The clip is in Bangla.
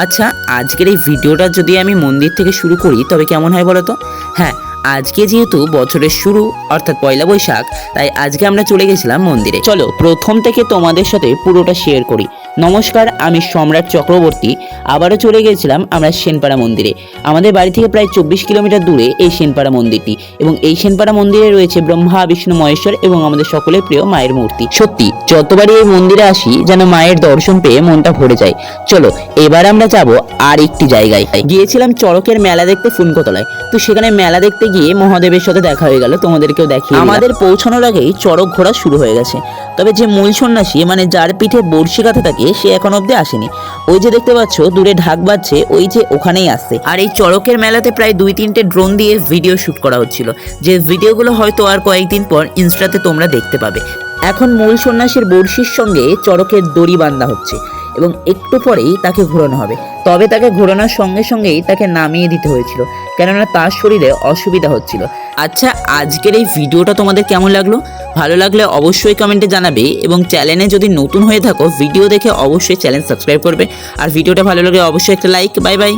আচ্ছা, আজকের এই ভিডিওটা যদি আমি মন্দির থেকে শুরু করি তবে কেমন হয় বলো তো? হ্যাঁ, আজকে যেহেতু বছরের শুরু অর্থাৎ পয়লা বৈশাখ, তাই আজকে আমরা চলে গেছিলাম মন্দিরে। চলো প্রথম থেকে তোমাদের সাথে পুরোটা শেয়ার করি। নমস্কার, আমি সম্রাট চক্রবর্তী। আবারও চলে গেছিলাম আমরা সেনপাড়া মন্দিরে। আমাদের বাড়ি থেকে প্রায় 24 কিলোমিটার দূরে এই সেনপাড়া মন্দিরটি, এবং এই সেনপাড়া মন্দিরে রয়েছে ব্রহ্মা বিষ্ণু মহেশ্বর এবং আমাদের সকলের প্রিয় মায়ের মূর্তি। সত্যি যতবারই এই মন্দিরে আসি যেন মায়ের দর্শন পেয়ে মনটা ভরে যায়। চলো এবার আমরা যাব আর একটি জায়গায়। গিয়েছিলাম চড়কের মেলা দেখতে ফুনকতলায়। তো সেখানে মেলা দেখতে গিয়ে মহাদেবের সাথে দেখা হয়ে গেল, তোমাদেরকেও দেখি। আমাদের পৌঁছানোর আগেই চড়ক ঘোরা শুরু হয়ে গেছে। তবে যে মূল সন্ন্যাসী মানে যার পিঠে বড়শি কাঁথা থাকে সে এখন অব্দি আসেনি। ওই যে দেখতে পাচ্ছ দূরে ঢাক বাজছে, ওই যে ওখানেই আসছে। আর এই চড়কের মেলাতে প্রায় 2-3টে ড্রোন দিয়ে ভিডিও শুট করা হচ্ছিল, যে ভিডিওগুলো হয়তো আর কয়েকদিন পর ইনস্টাতে তোমরা দেখতে পাবে। এখন মূল সন্ন্যাসীর বড়শির সঙ্গে চড়কের দড়ি বাঁধা হচ্ছে এবং একটু পরেই তাকে ঘোরানো হবে। তবে তাকে ঘোরানোর সঙ্গে সঙ্গেই তাকে নামিয়ে দিতে হয়েছিল, কেননা তার শরীরে অসুবিধা হচ্ছিল। আচ্ছা, আজকের এই ভিডিওটা তোমাদের কেমন লাগলো? ভালো লাগলে অবশ্যই কমেন্টে জানাবে, এবং চ্যানেলে যদি নতুন হয়ে থাকো ভিডিও দেখে অবশ্যই চ্যানেল সাবস্ক্রাইব করবে। আর ভিডিওটা ভালো লাগলে অবশ্যই একটা লাইক। Bye bye.